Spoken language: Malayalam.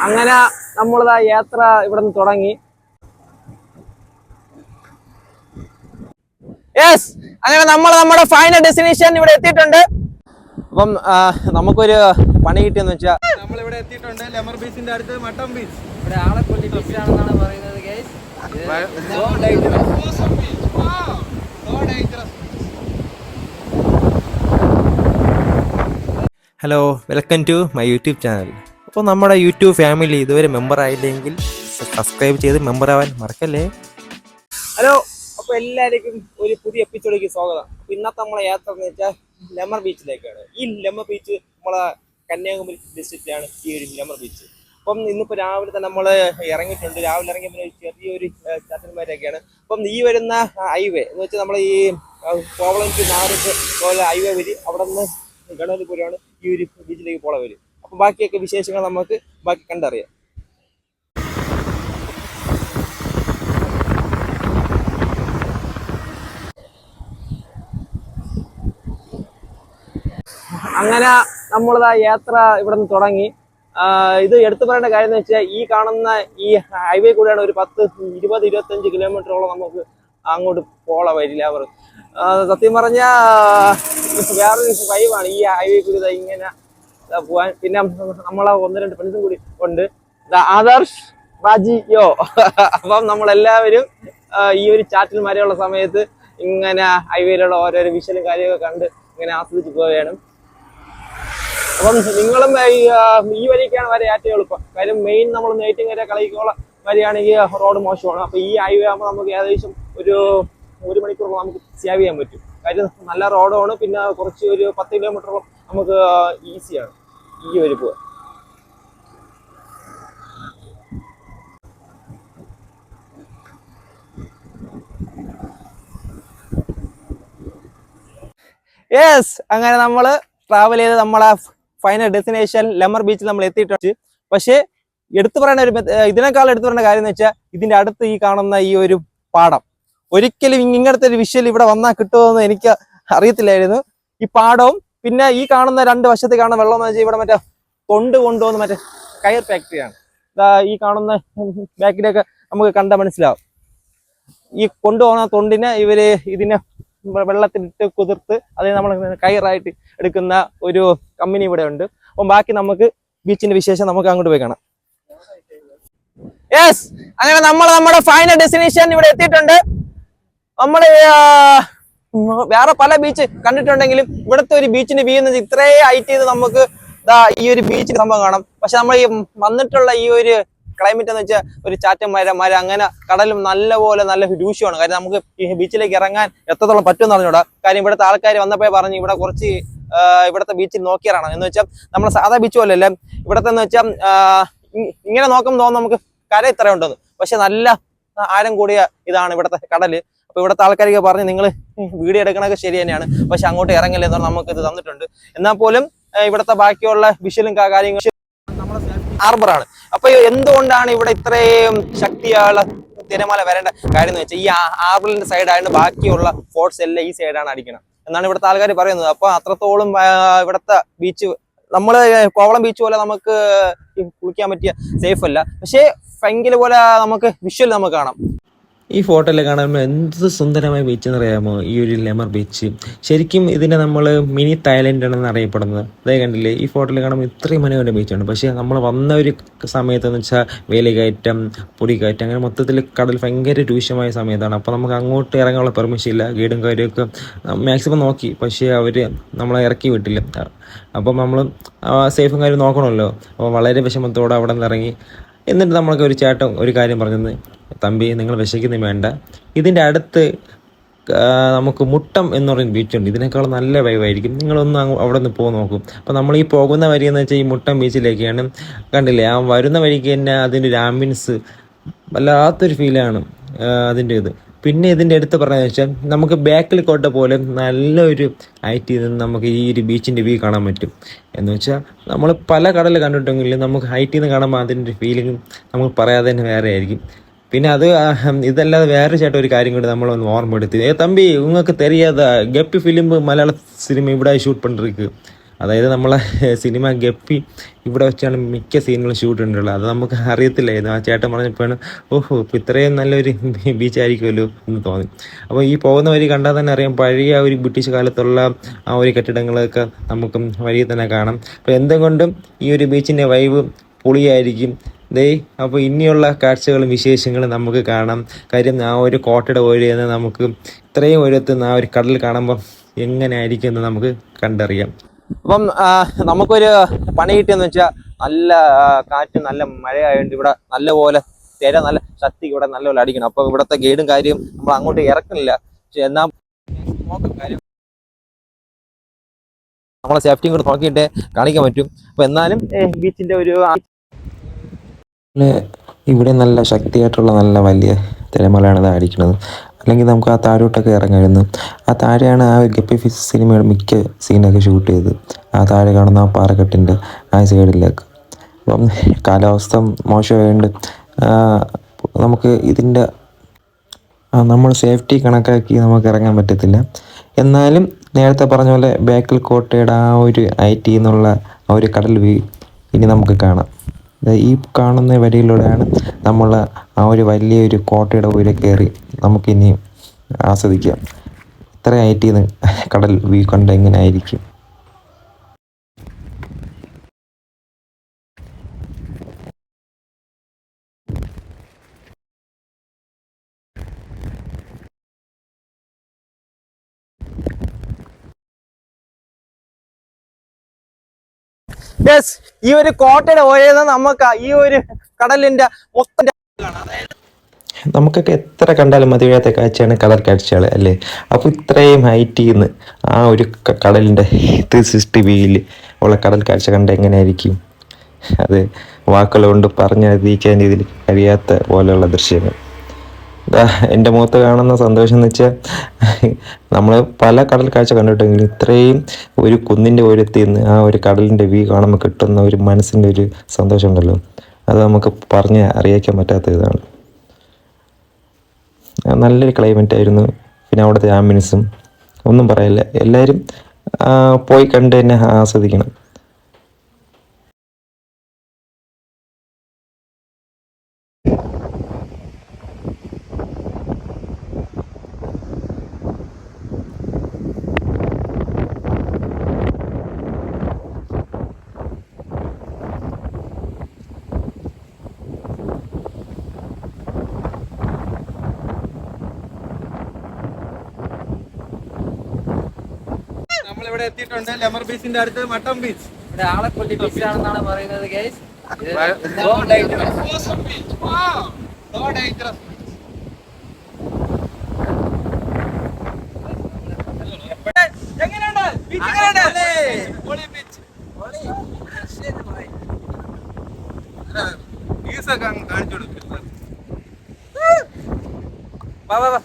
അങ്ങനെ നമ്മളിതാ യാത്ര ഇവിടെ നിന്ന് തുടങ്ങി. യെസ്, അങ്ങനെ നമ്മൾ നമ്മുടെ ഫൈനൽ ഡെസ്റ്റിനേഷൻ ഇവിടെ എത്തിയിട്ടുണ്ട്. അപ്പം നമുക്കൊരു പണി കിട്ടിയെന്ന് വെച്ചാൽ നമ്മളിവിടെ എത്തിയിട്ടുണ്ട്. ലെമർ ബീച്ചിന്റെ അടുത്ത് മട്ടം ബീച്ച്. ഇവിടെ ആളെ കൊല്ലി ബീച്ചാണെന്നാണ് പറയുന്നത് guys. Hello, welcome to my YouTube channel. അപ്പോൾ നമ്മുടെ യൂട്യൂബ് ഫാമിലി ഇതുവരെ മെമ്പർ ആയില്ലെങ്കിൽ സബ്സ്ക്രൈബ് ചെയ്ത് മെമ്പർ ആവാൻ മറക്കല്ലേ. ഹലോ, അപ്പോൾ എല്ലാവർക്കും ഒരു പുതിയ എപ്പിസോഡിലേക്ക് സ്വാഗതം. അപ്പോൾ ഇന്നത്തെ നമ്മളെ യാത്ര എന്ന് വെച്ചാൽ ലെമർ ബീച്ചിലേക്കാണ്. ഈ ലെമർ ബീച്ച് നമ്മളെ കന്യാകുമാരി ഡിസ്ട്രിക്റ്റിലാണ് ഈ ഒരു ലെമർ ബീച്ച്. അപ്പം ഇന്നിപ്പോൾ രാവിലെ തന്നെ നമ്മൾ ഇറങ്ങിയിട്ടുണ്ട്. രാവിലെ ഇറങ്ങിയപ്പോൾ ചെറിയൊരു ചാറ്റന്മാരൊക്കെയാണ്. അപ്പം ഈ വരുന്ന ഹൈവേ എന്ന് വെച്ചാൽ നമ്മൾ ഈ കോവളം ടു നാറിക്ക് പോലെ ഹൈവേ വഴി അവിടെ നിന്ന് ഗണപതിപുരമാണ് ഈ ഒരു ബീച്ചിലേക്ക് പോള വരും. അപ്പം ബാക്കിയൊക്കെ വിശേഷങ്ങൾ നമുക്ക് ബാക്കി കണ്ടറിയാം. അങ്ങനെ നമ്മളിതാ യാത്ര ഇവിടെ നിന്ന് തുടങ്ങി. ഇത് എടുത്തു പറയേണ്ട കാര്യം എന്ന് വെച്ചാൽ ഈ കാണുന്ന ഈ ഹൈവേ കൂടെയാണ് ഒരു 10-20-25 കിലോമീറ്ററോളം നമുക്ക് അങ്ങോട്ട് പോള വരില്ല. അവർ സത്യം പറഞ്ഞാൽ വേറൊരു വൈവാണ് ഈ ഹൈവേ കൂടി ഇങ്ങനെ പോവാൻ. പിന്നെ നമ്മളെ 1-2 ഫ്രണ്ട്സും കൂടി ഉണ്ട്, ആദർശ് ബാജിയോ. അപ്പം നമ്മളെല്ലാവരും ഈ ഒരു ചാറ്റിൽ മരയുള്ള സമയത്ത് ഇങ്ങനെ ഹൈവേയിലുള്ള ഓരോരോ വിഷലും കാര്യമൊക്കെ കണ്ട് ഇങ്ങനെ ആസ്വദിച്ച് പോവുകയാണ്. അപ്പം നിങ്ങളും ഈ വഴിക്കാണ് വരെ ഏറ്റവും എളുപ്പം. കാര്യം മെയിൻ നമ്മൾ നെയ്റ്റിങ്ങര കളിക്കോളം വരികയാണെങ്കിൽ റോഡ് മോശമാണ്. അപ്പോൾ ഈ ഹൈവേ ആകുമ്പോൾ നമുക്ക് ഏകദേശം ഒരു 1 മണിക്കൂറോളം നമുക്ക് സേവ് ചെയ്യാൻ പറ്റും. കാര്യം നല്ല റോഡാണ്. പിന്നെ കുറച്ച് ഒരു 10 കിലോമീറ്ററോളം നമുക്ക് ഈസിയാണ് ഈ ഒരു പോകാൻ. യെസ്, അങ്ങനെ നമ്മൾ ട്രാവൽ ചെയ്ത് നമ്മളെ ഫൈനൽ ഡെസ്റ്റിനേഷൻ ലെമർ ബീച്ചിൽ നമ്മൾ എത്തിയിട്ടുണ്ട്. പക്ഷേ എടുത്തു പറയുന്ന ഒരു ഇതിനേക്കാൾ എടുത്തു പറയുന്ന കാര്യം എന്ന് വെച്ചാൽ ഇതിന്റെ അടുത്ത് ഈ കാണുന്ന ഈ ഒരു പാടം, ഒരിക്കലും ഇങ്ങനത്തെ ഒരു വിഷ്വൽ ഇവിടെ വന്നാൽ കിട്ടുമെന്ന് എനിക്ക് അറിയത്തില്ലായിരുന്നു. ഈ പാടവും പിന്നെ ഈ കാണുന്ന 2 വശത്ത് കാണുന്ന വെള്ളം എന്ന് വെച്ചാൽ ഇവിടെ മറ്റേ കൊണ്ടുപോകുന്ന മറ്റേ കയർ ഫാക്ടറിയാണ്. ഈ കാണുന്ന ബാക്കിലൊക്കെ നമുക്ക് കണ്ടാൽ മനസ്സിലാവും. ഈ കൊണ്ടുപോകുന്ന തൊണ്ടിനെ ഇവര് ഇതിനെ വെള്ളത്തിലിട്ട് കുതിർത്ത് അതിന് നമ്മൾ കയറായിട്ട് എടുക്കുന്ന ഒരു കമ്പനി ഇവിടെ ഉണ്ട്. അപ്പം ബാക്കി നമുക്ക് ബീച്ചിന്റെ വിശേഷം നമുക്ക് അങ്ങോട്ട് പോയി കാണാം. യെസ്, അങ്ങനെ നമ്മൾ നമ്മുടെ ഫൈനൽ ഡെസ്റ്റിനേഷൻ ഇവിടെ എത്തിയിട്ടുണ്ട്. നമ്മൾ വേറെ പല ബീച്ച് കണ്ടിട്ടുണ്ടെങ്കിലും ഇവിടുത്തെ ഒരു ബീച്ചിന്റെ വ്യൂ എന്ന് വെച്ചാൽ ഇത്രയും ഹൈറ്റ് ചെയ്ത് നമുക്ക് ഈ ഒരു ബീച്ചിന് സംഭവം കാണാം. പക്ഷെ നമ്മൾ ഈ വന്നിട്ടുള്ള ഈ ഒരു ക്ലൈമറ്റ് എന്ന് വെച്ചാൽ ഒരു ചാറ്റൻ മര അങ്ങനെ കടലും നല്ല രൂക്ഷമാണ്. കാര്യം നമുക്ക് ഈ ബീച്ചിലേക്ക് ഇറങ്ങാൻ എത്രത്തോളം പറ്റുമെന്ന് അറിഞ്ഞൂടാ. കാര്യം ഇവിടുത്തെ ആൾക്കാർ വന്നപ്പോഴേ പറഞ്ഞു ഇവിടെ കുറച്ച് ഇവിടുത്തെ ബീച്ചിൽ നോക്കിയറാണ് എന്ന് വെച്ചാൽ നമ്മൾ സാധാ ബീച്ച് പോലെയല്ല ഇവിടത്തെ എന്ന് വെച്ചാൽ ഇങ്ങനെ നോക്കുമ്പോൾ തോന്നുന്നു നമുക്ക് കര ഇത്ര ഉണ്ടെന്ന്. പക്ഷെ നല്ല ആഴം കൂടിയ ഇതാണ് ഇവിടുത്തെ കടല്. അപ്പൊ ഇവിടുത്തെ ആൾക്കാരൊക്കെ പറഞ്ഞ് നിങ്ങൾ വീഡിയോ എടുക്കണൊക്കെ ശരി തന്നെയാണ്, പക്ഷെ അങ്ങോട്ട് ഇറങ്ങില്ല എന്ന് നമുക്ക് ഇത് തന്നിട്ടുണ്ട്. എന്നാൽ പോലും ഇവിടുത്തെ ബാക്കിയുള്ള വിഷ്വലും കാര്യങ്ങളും ഹാർബറാണ്. അപ്പൊ എന്തുകൊണ്ടാണ് ഇവിടെ ഇത്രയും ശക്തിയുള്ള തിരമാല വരേണ്ട കാര്യം എന്ന് വെച്ചാൽ ഈ ഹാർബറിന്റെ സൈഡായതുകൊണ്ട് ബാക്കിയുള്ള ഫോർട്സ് എല്ലാം ഈ സൈഡാണ് അടിക്കണം എന്നാണ് ഇവിടുത്തെ ആൾക്കാർ പറയുന്നത്. അപ്പൊ അത്രത്തോളം ഇവിടുത്തെ ബീച്ച് നമ്മള് കോവളം ബീച്ച് പോലെ നമുക്ക് കുളിക്കാൻ പറ്റിയ സേഫ് അല്ല, പക്ഷേ ഭയങ്കര പോലെ നമുക്ക് വിഷ്വൽ നമുക്ക് കാണാം. ഈ ഫോട്ടോയിൽ കാണുമ്പോൾ എന്ത് സുന്ദരമായ ബീച്ച് എന്നറിയാമോ ഈ ഒരു ലെമർ ബീച്ച്. ശരിക്കും ഇതിനെ നമ്മൾ മിനി തായ്ലൻഡ് ആണെന്ന് അറിയപ്പെടുന്നത്. അതേ കണ്ടില്ലേ, ഈ ഫോട്ടോയിൽ കാണുമ്പോൾ ഇത്രയും മനോഹര ബീച്ചാണ്. പക്ഷേ നമ്മൾ വന്ന ഒരു സമയത്തെന്ന് വെച്ചാൽ വേലിക്കയറ്റം, പൊടിക്കയറ്റം, അങ്ങനെ മൊത്തത്തിൽ കടൽ ഭയങ്കര രൂക്ഷമായ സമയത്താണ്. അപ്പോൾ നമുക്ക് അങ്ങോട്ട് ഇറങ്ങാനുള്ള പെർമിഷൻ ഇല്ല. ഗൈഡും കാര്യമൊക്കെ മാക്സിമം നോക്കി, പക്ഷേ അവർ നമ്മളെ ഇറക്കി വിട്ടില്ല. അപ്പം നമ്മൾ സേഫും കാര്യം നോക്കണമല്ലോ. അപ്പോൾ വളരെ വിഷമത്തോടെ അവിടെ നിന്ന് ഇറങ്ങി. എന്നിട്ട് നമ്മൾക്ക് ഒരു ചേട്ടൻ ഒരു കാര്യം പറഞ്ഞത്, തമ്പി നിങ്ങൾ വിശയ്ക്കുന്ന വേണ്ട, ഇതിൻ്റെ അടുത്ത് നമുക്ക് മുട്ടം എന്ന് പറയുന്ന ബീച്ചുണ്ട്, ഇതിനേക്കാളും നല്ല വൈവായിരിക്കും, നിങ്ങളൊന്ന് അവിടെ നിന്ന് പോയി നോക്കും. അപ്പോൾ നമ്മൾ ഈ പോകുന്ന വരി എന്ന് വെച്ചാൽ ഈ മുട്ടം ബീച്ചിലേക്കാണ്. കണ്ടില്ലേ, ആ വരുന്ന വഴിക്ക് തന്നെ അതിൻ്റെ ഒരു ആംബിയൻസ് വല്ലാത്തൊരു ഫീലാണ് അതിൻ്റെ ഇത്. പിന്നെ ഇതിൻ്റെ അടുത്ത് പറഞ്ഞതെന്ന് വെച്ചാൽ നമുക്ക് ബാക്കിൽ കോട്ട പോലെ നല്ലൊരു ഹൈറ്റിൽ നിന്ന് നമുക്ക് ഈ ഒരു ബീച്ചിൻ്റെ വ്യൂ കാണാൻ പറ്റും. എന്ന് വെച്ചാൽ നമ്മൾ പല കടൽ കണ്ടിട്ടെങ്കിലും നമുക്ക് ഹൈറ്റിൽ നിന്ന് കാണുമ്പോൾ അതിൻ്റെ ഫീലിംഗ് നമുക്ക് പറയാതെ തന്നെ വേറെ ആയിരിക്കും. പിന്നെ അത് ഇതല്ലാതെ വേറെ ചേട്ടൻ ഒരു കാര്യം കൂടി നമ്മളൊന്ന് ഓർമ്മപ്പെടുത്തി, തമ്പി നിങ്ങൾക്ക് தெரியாத ഗപ്പി ഫിലിം മലയാള സിനിമ ഇവിടെ ഷൂട്ട് பண்ணிருக்கு അതായത് നമ്മളെ സിനിമ ഗപ്പി ഇവിടെ വെച്ചാണ് മിക്ക സീനുകളും ഷൂട്ട് ചെയ്തിട്ടുള്ളത്. അത് നമുക്ക് അറിയത്തില്ലായിരുന്നു. ആ ചേട്ടൻ പറഞ്ഞപ്പോഴാണ് ഓഹോ ഇപ്പോൾ ഇത്രയും നല്ലൊരു ബീച്ചായിരിക്കുമല്ലോ എന്ന് തോന്നി. അപ്പോൾ ഈ പോകുന്ന വഴി കണ്ടാൽ തന്നെ അറിയാം, പഴയ ആ ഒരു ബ്രിട്ടീഷ് കാലത്തുള്ള ആ ഒരു കെട്ടിടങ്ങളൊക്കെ നമുക്ക് വഴിയിൽ തന്നെ കാണാം. അപ്പോൾ എന്തുകൊണ്ടും ഈ ഒരു ബീച്ചിൻ്റെ വൈബ് പൊളിയായിരിക്കും. അപ്പോൾ ഇനിയുള്ള കാഴ്ചകളും വിശേഷങ്ങളും നമുക്ക് കാണാം. കാര്യം ആ ഒരു കോട്ടയുടെ വഴി നിന്ന് നമുക്ക് ഇത്രയും ഉയരത്തുനിന്ന് ആ ഒരു കടൽ കാണുമ്പോൾ എങ്ങനെ ആയിരിക്കും എന്ന് നമുക്ക് കണ്ടറിയാം. അപ്പം നമുക്കൊരു പണി കിട്ടിയെന്ന് വെച്ചാൽ നല്ല കാറ്റും നല്ല മഴയായതുകൊണ്ട് ഇവിടെ നല്ലപോലെ തിര നല്ല ശക്തിക്ക് ഇവിടെ നല്ലപോലെ അടിക്കണം. അപ്പോൾ ഇവിടുത്തെ ഗൈഡും കാര്യം നമ്മൾ അങ്ങോട്ട് ഇറക്കുന്നില്ല. പക്ഷെ എന്നാൽ നോക്കാം കാര്യം നമ്മളെ സേഫ്റ്റിയും കൂടെ നോക്കിയിട്ടേ കാണിക്കാൻ പറ്റും. അപ്പോൾ എന്നാലും ബീച്ചിൻ്റെ ഒരു ഇവിടെ നല്ല ശക്തിയായിട്ടുള്ള നല്ല വലിയ തിരമലയാണ് ഇത് അടിക്കുന്നത്. അല്ലെങ്കിൽ നമുക്ക് ആ താഴോട്ടൊക്കെ ഇറങ്ങായിരുന്നു. ആ താഴെയാണ് ആ ഗപ്പി ഫിഷ് സിനിമയുടെ മിക്ക സീനൊക്കെ ഷൂട്ട് ചെയ്ത്. ആ താഴെ കാണുന്ന ആ പാറക്കെട്ടിൻ്റെ ആ സൈഡിലേക്ക്. അപ്പം കാലാവസ്ഥ മോശമായതുകൊണ്ട് നമുക്ക് ഇതിൻ്റെ നമ്മൾ സേഫ്റ്റി കണക്കാക്കി നമുക്ക് ഇറങ്ങാൻ പറ്റത്തില്ല. എന്നാലും നേരത്തെ പറഞ്ഞ പോലെ ബേക്കൽ കോട്ടയുടെ ആ ഒരു ഐറ്റി എന്നുള്ള ആ ഒരു കടൽ വ്യൂ ഇനി നമുക്ക് കാണാം. ഈ കാണുന്ന വരിയിലൂടെയാണ് നമ്മൾ ആ ഒരു വലിയൊരു കോട്ടയുടെ ഉയരെ കയറി നമുക്കിനി ആസ്വദിക്കാം. ഇത്ര ഐറ്റിന്ന് കടൽ വ്യൂ കണ്ട എങ്ങനെ ആയിരിക്കും. ഈ ഒരു കോട്ടയുടെ ഓരോ നമുക്ക് ഈ ഒരു കടലിന്റെ മൊത്തം നമുക്കൊക്കെ എത്ര കണ്ടാലും മതിവരാത്ത കാഴ്ചയാണ് കടൽ കാഴ്ചകൾ അല്ലേ. അപ്പോൾ ഇത്രയും ഹൈറ്റിൽ നിന്ന് ആ ഒരു കടലിൻ്റെ 360 വ്യൂയിൽ ഉള്ള കടൽ കാഴ്ച കണ്ട എങ്ങനെയായിരിക്കും. അത് വാക്കുകൾ കൊണ്ട് പറഞ്ഞറിയിക്കാൻ രീതിയിൽ കഴിയാത്ത പോലെയുള്ള ദൃശ്യങ്ങൾ. എൻ്റെ മുഖത്ത് കാണുന്ന സന്തോഷം എന്ന് വെച്ചാൽ നമ്മൾ പല കടൽ കാഴ്ച കണ്ടിട്ടെങ്കിലും ഇത്രയും ഒരു കുന്നിൻ്റെ ഉയരത്തിൽ നിന്ന് ആ ഒരു കടലിൻ്റെ വ്യൂ കാണുമ്പോൾ കിട്ടുന്ന ഒരു മനസ്സിൻ്റെ ഒരു സന്തോഷം ഉണ്ടല്ലോ, അത് നമുക്ക് പറഞ്ഞ് അറിയിക്കാൻ പറ്റാത്ത ഇതാണ്. നല്ലൊരു ക്ലൈമറ്റ് ആയിരുന്നു. പിന്നെ അവിടുത്തെ ആംബിയൻസും ഒന്നും പറയില്ല. എല്ലാവരും പോയി കണ്ട് തന്നെ ആസ്വദിക്കണം. നമ്മളിവിടെ എത്തിയിട്ടുണ്ട് ലെമർ ബീച്ചിന്റെ അടുത്ത് മട്ടം ബീച്ച്. ഇവിടെ ആളെക്കൊല്ലി ബീച്ചാണെന്നാണ് പറയുന്നത് ഗൈസ്. കാണിച്ചു കൊടുക്കും. വാ വാ വാ